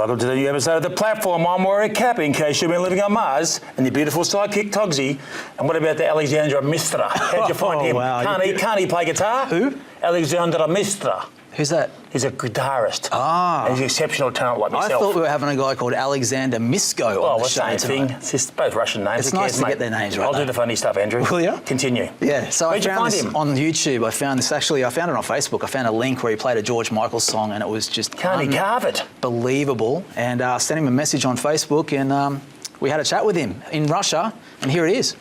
Welcome to the new episode of The Platform. I'm Warwick Cap, in case you've been living on Mars, and the beautiful sidekick Togsy. And what about the Alexandr Misko? How'd you find him? Wow. Can't he play guitar? Who? Alexandr Misko. Who's that? He's a guitarist. Ah. And he's exceptional talent like myself. I thought we were having a guy called Alexandr Misko on the show same tonight. thing. It's just both Russian names. It's nice to get their names right. I'll do the funny stuff, Andrew. Will you? Continue. Yeah, so Where'd I you found find this him? on YouTube. I found it on Facebook. I found a link where he played a George Michael song, and it was just Can't he carve it? unbelievable. And sent him a message on Facebook, and we had a chat with him in Russia, and here it is.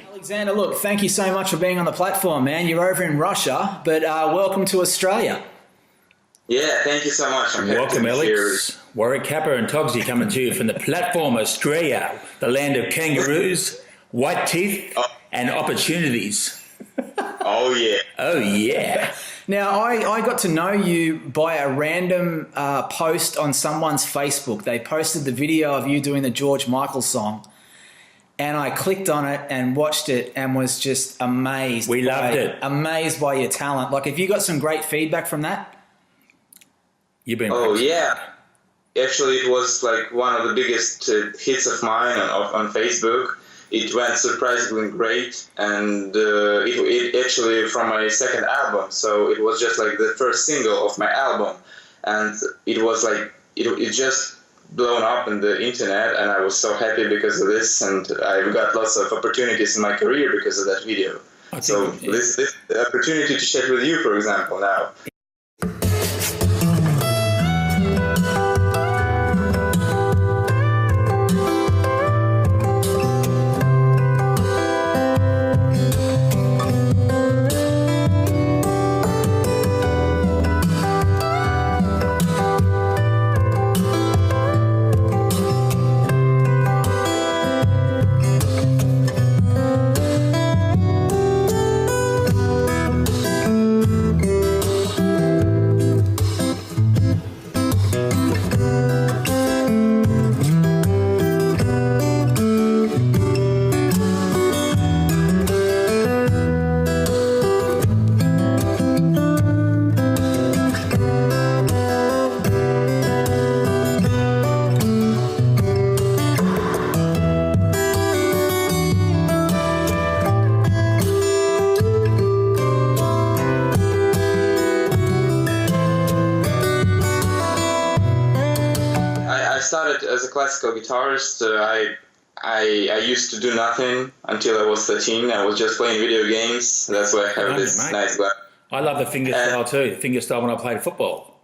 Alexander, look, thank you so much for being on the platform, man. You're over in Russia, but welcome to Australia. Yeah, thank you so much. Welcome, Alex. Warwick Kappa and Togsy coming to you from the Platform, Australia, the land of kangaroos, white teeth, and opportunities. Oh, yeah. Oh, yeah. Now, I got to know you by a random post on someone's Facebook. They posted the video of you doing the George Michael song, and I clicked on it and watched it and was just amazed. We loved it. Amazed by your talent. Like, have you got some great feedback from that? You've been. Oh, yeah. Actually, it was like one of the biggest hits of mine on Facebook. It went surprisingly great, and it actually from my second album, so it was just like the first single of my album, and it was like it just blown up in the internet, and I was so happy because of this, and I've got lots of opportunities in my career because of that video. So this opportunity to chat with you, for example, now. Started as a classical guitarist. I used to do nothing until I was 13. I was just playing video games. That's why I have this nice glass. I love the finger style too. The finger style when I played football.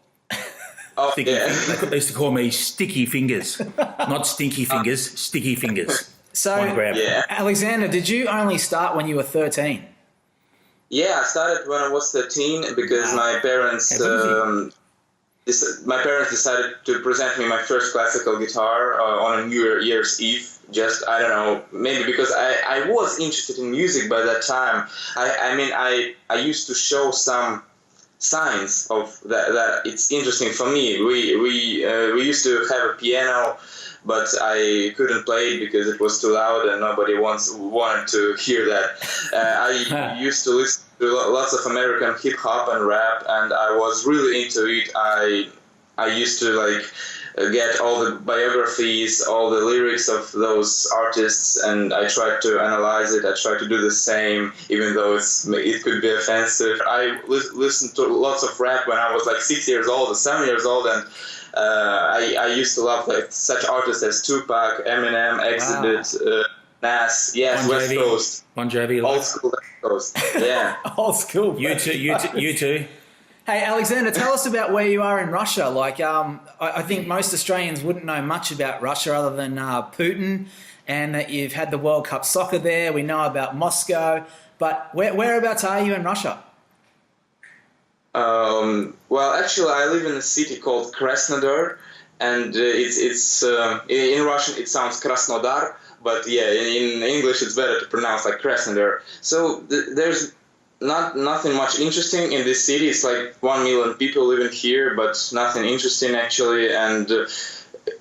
Oh, yeah. They used to call me sticky fingers, not stinky fingers, sticky fingers. So, Yeah. Alexander, did you only start when you were 13? Yeah, I started when I was 13 because my parents decided to present me my first classical guitar on a New Year's Eve. Just, I don't know, maybe because I was interested in music by that time. I used to show some signs of that it's interesting for me. We used to have a piano, but I couldn't play it because it was too loud and nobody wanted to hear that. I used to listen to lots of American hip hop and rap, and I was really into it. I used to get all the biographies, all the lyrics of those artists, and I tried to analyze it. I tried to do the same, even though it could be offensive. I listened to lots of rap when I was like 6 years old or 7 years old, and I used to love such artists as Tupac, Eminem, Exodus, Nas, yes, West Coast. Bon Jovi. Old school West Coast, yeah. Old school. You too. Hey, Alexander, tell us about where you are in Russia. Like, I think most Australians wouldn't know much about Russia other than Putin, and that you've had the World Cup soccer there. We know about Moscow, but whereabouts are you in Russia? Well, actually, I live in a city called Krasnodar, and it's in Russian it sounds Krasnodar, but yeah, in English it's better to pronounce like Krasnodar. So there's nothing much interesting in this city. It's like 1 million people living here, but nothing interesting actually. And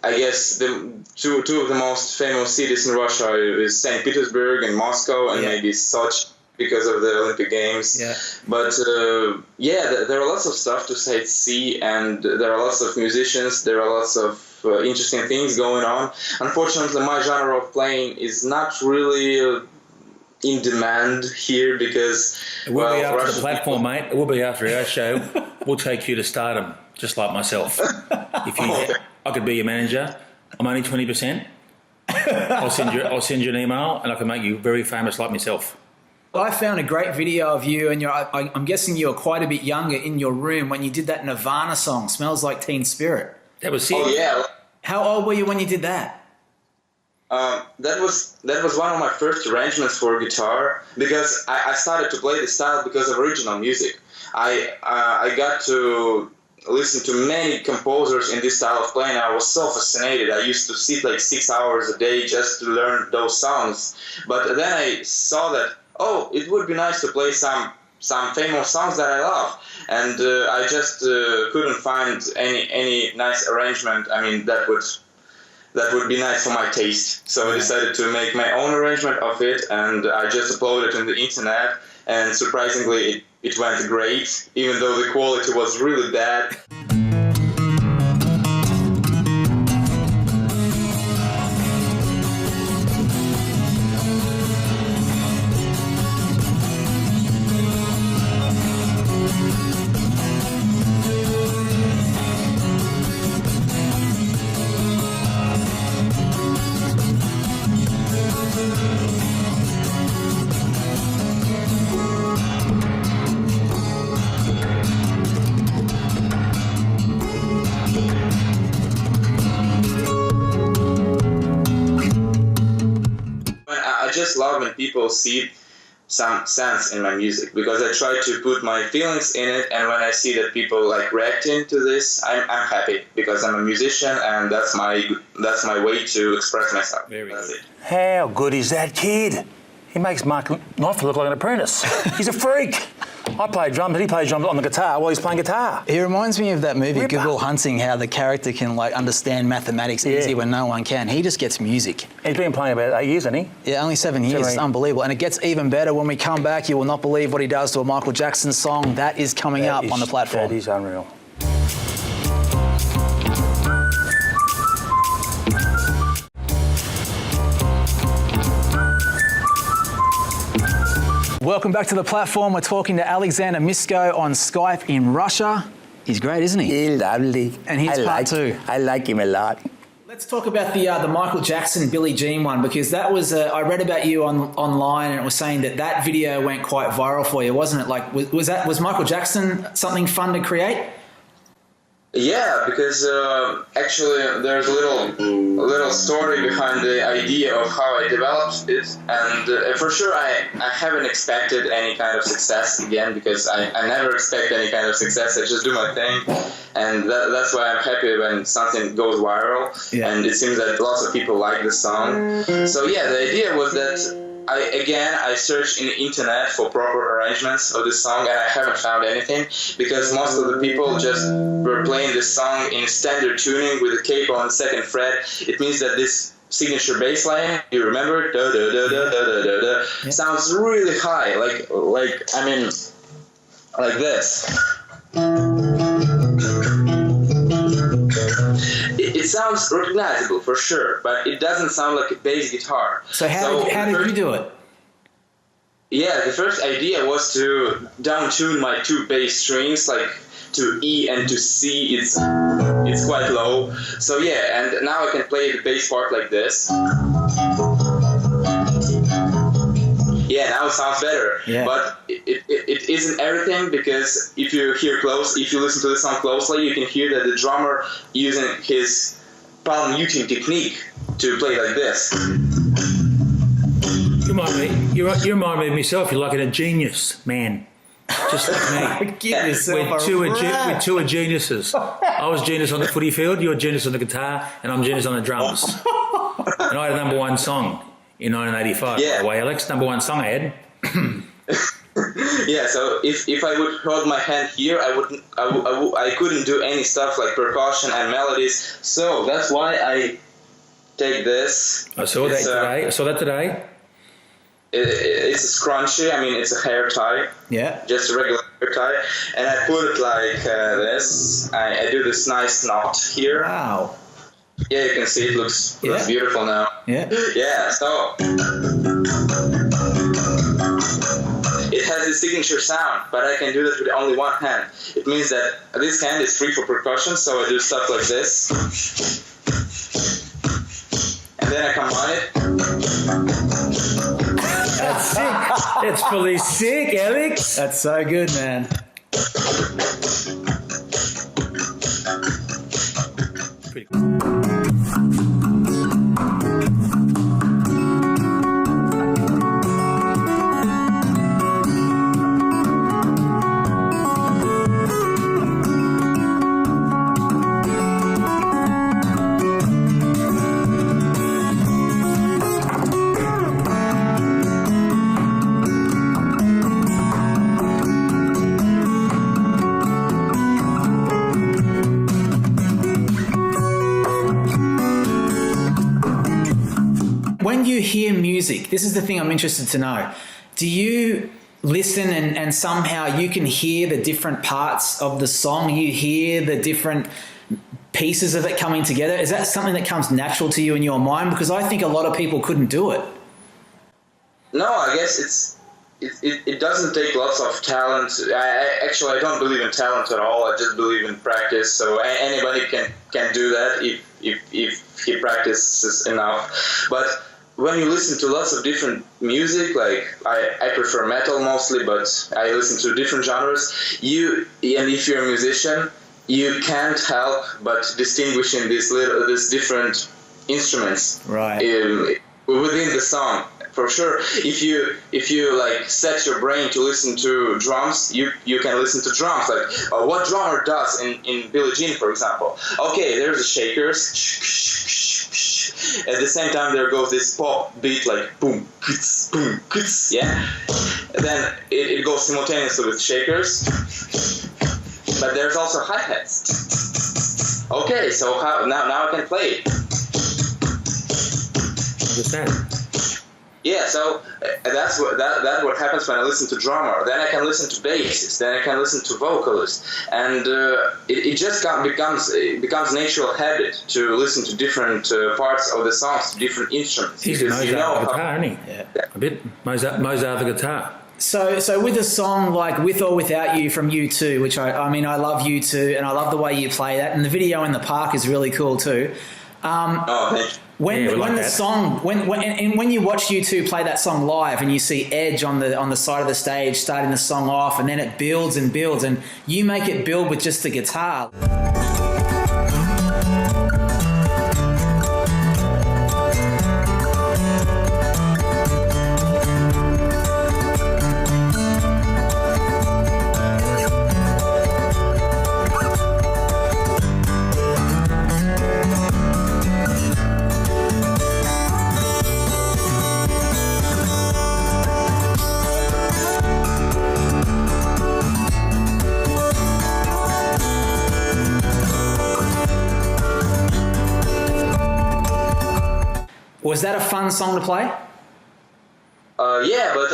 I guess the two of the most famous cities in Russia is St. Petersburg and Moscow, and maybe Sochi because of the Olympic Games. Yeah. But there are lots of stuff to see, and there are lots of musicians. There are lots of interesting things going on. Unfortunately, my genre of playing is not really in demand here because it will be after the platform, mate. It will be after our show. We'll take you to stardom, just like myself. If I could be your manager, I'm only 20%. I'll send you an email, and I can make you very famous like myself. I found a great video of you, and I'm guessing you were quite a bit younger in your room when you did that Nirvana song, "Smells Like Teen Spirit." That was sick. Oh yeah. How old were you when you did that? That was one of my first arrangements for guitar because I started to play this style because of original music. I got to listen to many composers in this style of playing. I was so fascinated. I used to sit like 6 hours a day just to learn those songs. But then I saw that, it would be nice to play some famous songs that I love. And I just couldn't find any nice arrangement. I mean, that would be nice for my taste. So I decided to make my own arrangement of it, and I just uploaded it on the internet. And surprisingly, it went great, even though the quality was really bad. I just love when people see some sense in my music because I try to put my feelings in it, and when I see that people like reacting to this, I'm happy because I'm a musician and that's my way to express myself. Very that's good. it. How good is that kid? He makes Mark Knopfler look like an apprentice. He's a freak. I play drums and he plays drums on the guitar while he's playing guitar. He reminds me of that movie, Ripper. Good Will Hunting, how the character can like understand mathematics easy when no one can. He just gets music. He's been playing about 8 years, hasn't he? Yeah, only 7 years. It's unbelievable. And it gets even better when we come back. You will not believe what he does to a Michael Jackson song. That is coming up on the platform. That is unreal. Welcome back to the platform. We're talking to Alexandr Misko on Skype in Russia. He's great, isn't he? He's lovely. And here's part two. I like him a lot. Let's talk about the Michael Jackson, Billie Jean one, because that was, I read about you online, and it was saying that video went quite viral for you, wasn't it? Like, was Michael Jackson something fun to create? Yeah, because actually there's a little story behind the idea of how I developed it, and for sure I haven't expected any kind of success again because I never expect any kind of success. I just do my thing, and that's why I'm happy when something goes viral, and it seems that lots of people like the song. So yeah, the idea was that I searched in the internet for proper arrangements of this song, and I haven't found anything because most of the people just were playing this song in standard tuning with a capo on the second fret. It means that this signature bass line, you remember, da da da da da da da, sounds really high, like this. It sounds recognizable for sure, but it doesn't sound like a bass guitar. So how did you do it? Yeah, the first idea was to down tune my two bass strings, like to E and to C. It's quite low. So yeah, and now I can play the bass part like this. Yeah, now it sounds better. Yeah. But it isn't everything because if you listen to the song closely, you can hear that the drummer using his palm muting technique to play like this. You remind me of myself. You're like a genius, man. Just like me. Give yourself we're two geniuses. I was genius on the footy field, you're genius on the guitar, and I'm genius on the drums. And I had a #1 song in 1985, by the way, Alex. #1 song I had. Yeah, so if I would hold my hand here, I couldn't do any stuff like percussion and melodies. So that's why I take this. I saw that today. It's a scrunchie. I mean, it's a hair tie. Yeah. Just a regular hair tie, and I put it like this. I do this nice knot here. Wow. Yeah, you can see it looks beautiful now. Yeah. Yeah, so it has a signature sound, but I can do that with only one hand. It means that this hand is free for percussion, so I do stuff like this. And then I combine it. That's sick. That's fully sick, Alex. That's so good, man. Pretty When you hear music, this is the thing I'm interested to know. Do you listen and somehow you can hear the different parts of the song? You hear the different pieces of it coming together? Is that something that comes natural to you in your mind? Because I think a lot of people couldn't do it. No, I guess it doesn't take lots of talent. I don't believe in talent at all. I just believe in practice. So anybody can do that if he practices enough. But when you listen to lots of different music, like I prefer metal mostly, but I listen to different genres. And if you're a musician, you can't help but distinguishing these different instruments within the song. For sure, if you like set your brain to listen to drums, you can listen to drums. Like what drummer does in Billie Jean, for example. Okay, there's the shakers. At the same time, there goes this pop beat like boom, kits, boom, kits, yeah. And then it goes simultaneously with shakers. But there's also hi-hats. Okay, so now I can play it. understand. Yeah, so that's what happens when I listen to drummer. Then I can listen to bassists. Then I can listen to vocalists, and it just becomes natural habit to listen to different parts of the songs, to different instruments. He's a Mozart the guitar, isn't he? Yeah. A bit Mozart the guitar. So with a song like With or Without You from U2, which I mean I love U2 and I love the way you play that, and the video in the park is really cool too. Thank you. When you watch U2 play that song live and you see Edge on the side of the stage starting the song off, and then it builds and builds, and you make it build with just the guitar. Was that a fun song to play? Yeah, but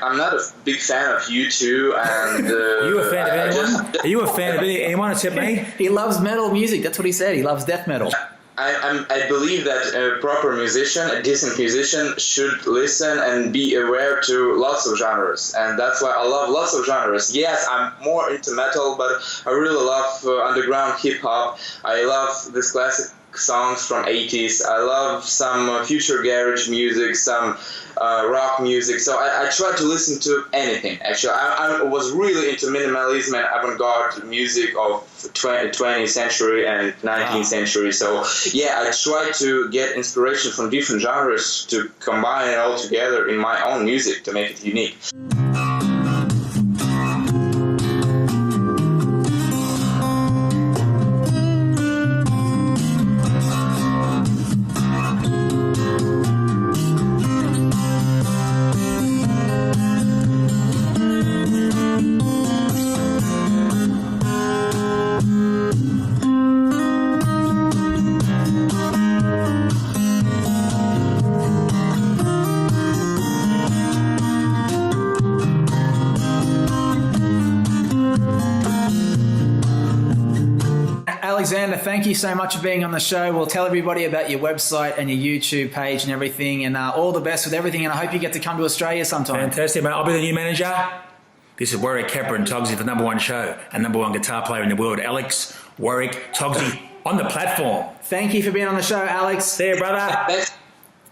I'm not a big fan of U2, and Are you a fan of anyone? Are you a fan of anyone except me? He loves metal music. That's what he said. He loves death metal. I believe that a proper musician, a decent musician, should listen and be aware to lots of genres, and that's why I love lots of genres. Yes, I'm more into metal, but I really love underground hip hop. I love this classic songs from 80s. I love some future garage music, some rock music. So I try to listen to anything. Actually, I was really into minimalism and avant-garde music of 20th century and 19th century. So yeah, I try to get inspiration from different genres to combine it all together in my own music to make it unique. Alexander, thank you so much for being on the show. We'll tell everybody about your website and your YouTube page and everything, and all the best with everything, and I hope you get to come to Australia sometime. Fantastic, mate. I'll be the new manager. This is Warwick Capper and Togsy for the #1 show and #1 guitar player in the world, Alex Warwick Togsy, on the platform. Thank you for being on the show, Alex. See you, brother. Thanks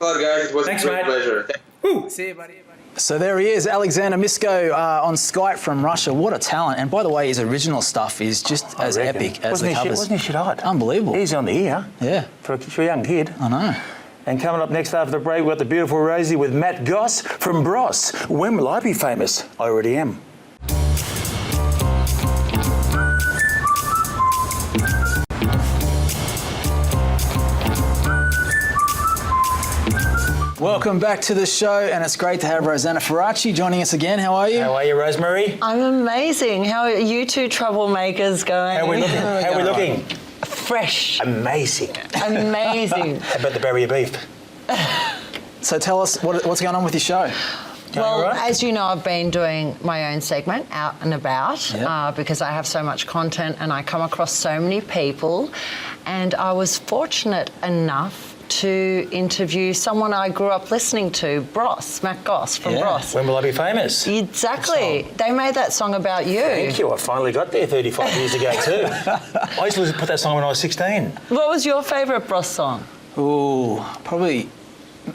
a lot, guys. It was a great pleasure. Woo. See you, buddy. So there he is, Alexandr Misko on Skype from Russia. What a talent. And by the way, his original stuff is just as epic as the covers. Wasn't he shit hot? Unbelievable. He's on the ear. Yeah. For a young kid. I know. And coming up next after the break, we've got the beautiful Rosie with Matt Goss from Bros. When will I be famous? I already am. Welcome back to the show, and it's great to have Rosanna Faraci joining us again. How are you? How are you, Rosemary? I'm amazing. How are you two troublemakers going? How are we looking? How are we looking? Fresh. Amazing. Amazing. How about the berry of beef? So tell us what's going on with your show. Well, right? as you know, I've been doing my own segment, Out and About, because I have so much content and I come across so many people. And I was fortunate enough to interview someone I grew up listening to, Matt Goss from Bros. When will I be famous? Exactly. They made that song about you. Thank you. I finally got there 35 years ago too. I used to put that song when I was 16. What was your favourite Bros song? Ooh, probably,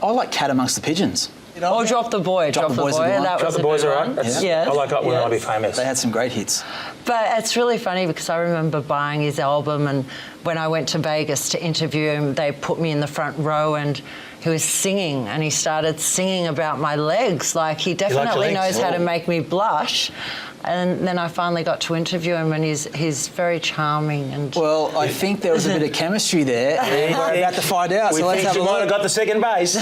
I like Cat Amongst the Pigeons. Or Drop the Boy. Drop the Boy's a good one. That Drop was the a Boys, good all right. one. That's- Yes. I like When Will I Be Famous. They had some great hits. But it's really funny because I remember buying his album, and when I went to Vegas to interview him, they put me in the front row and he was singing, and he started singing about my legs. Like, he definitely knows how to make me blush. And then I finally got to interview him, and he's very charming. And Well, I think there was a bit of chemistry there, and we're about to find out. We So let's think have a you might look. have got the second base.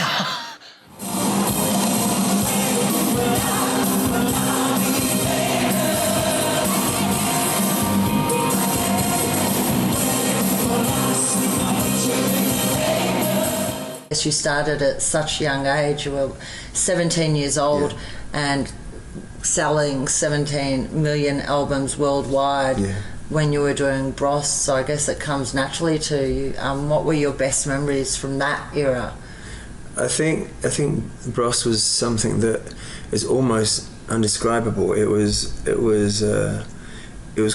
you started at such a young age. You were 17 years old and selling 17 million albums worldwide when you were doing Bros, so I guess it comes naturally to you. What were your best memories from that era? I think Bros was something that is almost undescribable. It was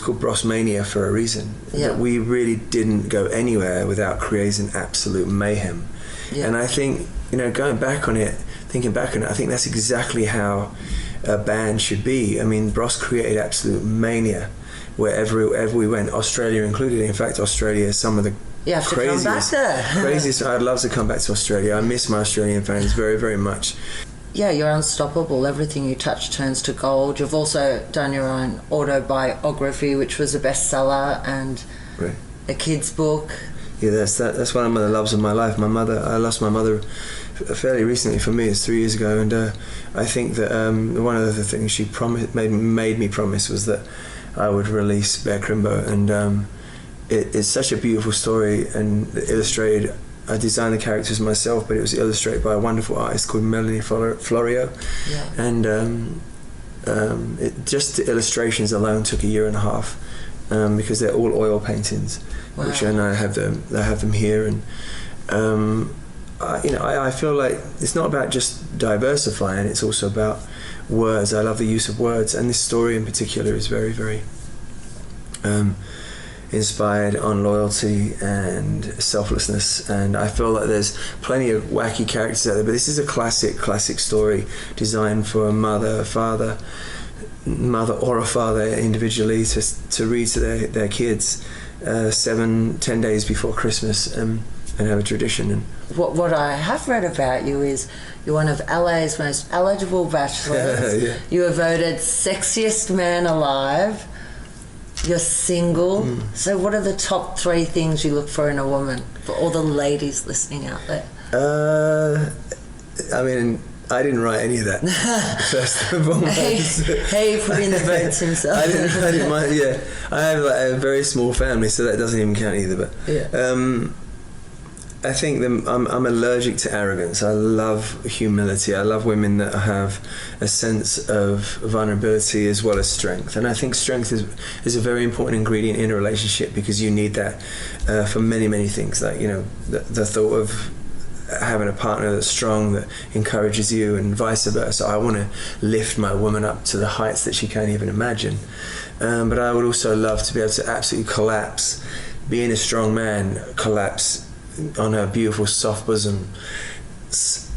called Bros Mania for a reason. Yeah. That we really didn't go anywhere without creating absolute mayhem. Yeah. And I think, thinking back on it, I think that's exactly how a band should be. I mean, Bros created absolute mania wherever we went, Australia included. In fact, Australia is some of the You have to craziest, come back there. craziest. I'd love to come back to Australia. I miss my Australian fans very, very much. Yeah, you're unstoppable. Everything you touch turns to gold. You've also done your own autobiography, which was a bestseller, and a kid's book. Yeah, that's one of the loves of my life. I lost my mother fairly recently. For me, it's 3 years ago, and I think that one of the things she made me promise was that I would release Bear Crimbo, and it's such a beautiful story and illustrated. I designed the characters myself, but it was illustrated by a wonderful artist called Melanie Florio, and just the illustrations alone took a year and a half because they're all oil paintings, which I know I have them here, and I feel like it's not about just diversifying; it's also about words. I love the use of words, and this story in particular is very, very inspired on loyalty and selflessness, and I feel like there's plenty of wacky characters out there, but this is a classic story designed for a mother or a father individually to read to their kids 7-10 days before Christmas, and have a tradition. And What I have read about you is you're one of LA's most eligible bachelors. You were voted sexiest man alive. You're single. So what are the top 3 things you look for in a woman, for all the ladies listening out there? I mean, I didn't write any of that. First of all, He put in the votes himself. I didn't mind. Yeah, I have a very small family, so that doesn't even count either. But I think I'm allergic to arrogance. I love humility. I love women that have a sense of vulnerability as well as strength. And I think strength is a very important ingredient in a relationship, because you need that for many, many things. Like, you know, the thought of having a partner that's strong, that encourages you, and vice versa. I want to lift my woman up to the heights that she can't even imagine. But I would also love to be able to absolutely collapse, being a strong man, collapse on her beautiful soft bosom.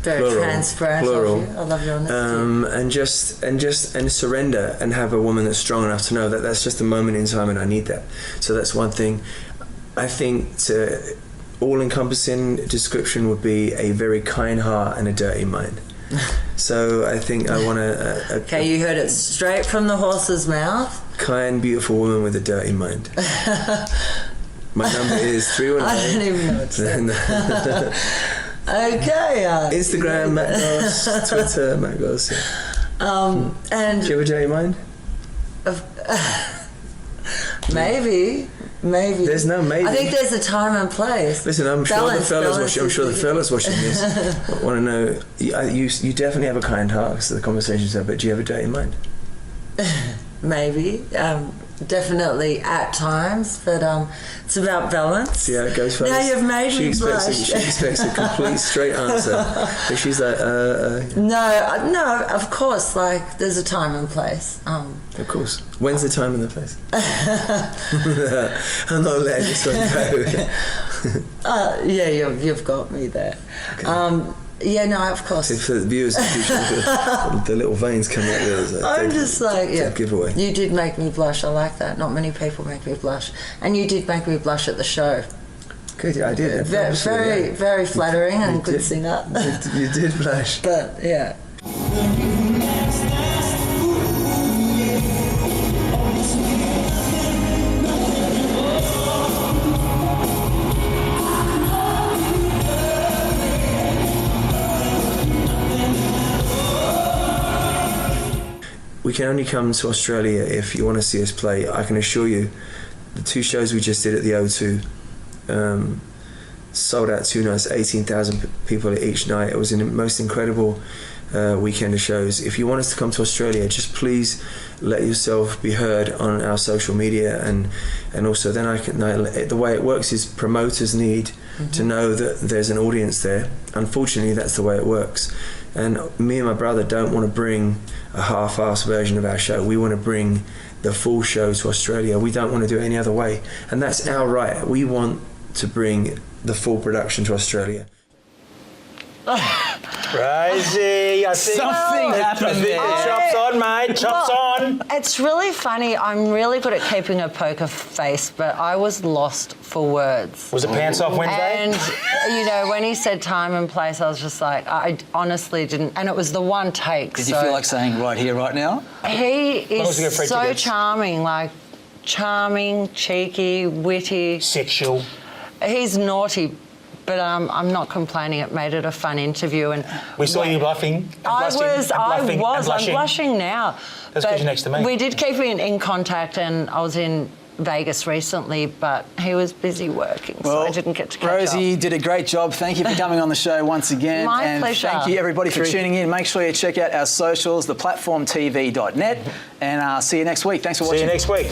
Very transparent plural. of you. I love your honesty. And surrender, and have a woman that's strong enough to know that that's just a moment in time and I need that. So that's one thing. I think to all-encompassing description would be a very kind heart and a dirty mind. So I think I want to... Okay, you heard it straight from the horse's mouth. Kind, beautiful woman with a dirty mind. My number is 318. I don't even know what's Okay. Instagram, Matt Goss. Twitter, Matt Goss. Yeah. And do you have a dirty mind? Maybe. There's no maybe. I think there's a time and place. Listen, I'm sure the fellas watching this want to know. You definitely have a kind heart, because the conversation's there. But do you have a dirty mind? Maybe. Definitely at times, but it's about balance. Yeah, it goes first. Now you've made me blush. She expects a complete straight answer. But she's like, No, of course, like, there's a time and place. Of course. When's the time and the place? I'm not letting this one go. Yeah, you've got me there. Okay. Yeah, no, of course. So for the viewers, the little veins coming out there. I'm just like, yeah. Giveaway. You did make me blush. I like that. Not many people make me blush, and you did make me blush at the show. Good, yeah, I did. Very flattering and good singer. You did blush. But yeah. We can only come to Australia if you want to see us play. I can assure you, the 2 shows we just did at the O2 sold out 2 nights, 18,000 people each night. It was the most incredible weekend of shows. If you want us to come to Australia, just please let yourself be heard on our social media, and also then the way it works is promoters need to know that there's an audience there. Unfortunately, that's the way it works. And me and my brother don't want to bring a half-assed version of our show. We want to bring the full show to Australia. We don't want to do it any other way. And that's our right. We want to bring the full production to Australia. Crazy. I think Something happened there. Chops on, mate. Chops on. It's really funny. I'm really good at keeping a poker face, but I was lost for words. Was it pants off Wednesday? And, you know, when he said time and place, I was just like, I honestly didn't. And it was the one take. Did you feel like saying right here, right now? He is so tickets? charming, like charming, cheeky, witty. Sexual. He's naughty. But I'm not complaining. It made it a fun interview, and we saw you bluffing. I'm blushing now. That's because you're next to me. We did keep in contact, and I was in Vegas recently, but he was busy working, so I didn't get to catch Rosie up. did a great job. Thank you for coming on the show once again. My pleasure. Thank you, everybody, for tuning in. Make sure you check out our socials, theplatformtv.net, and see you next week. Thanks for watching. See you next week.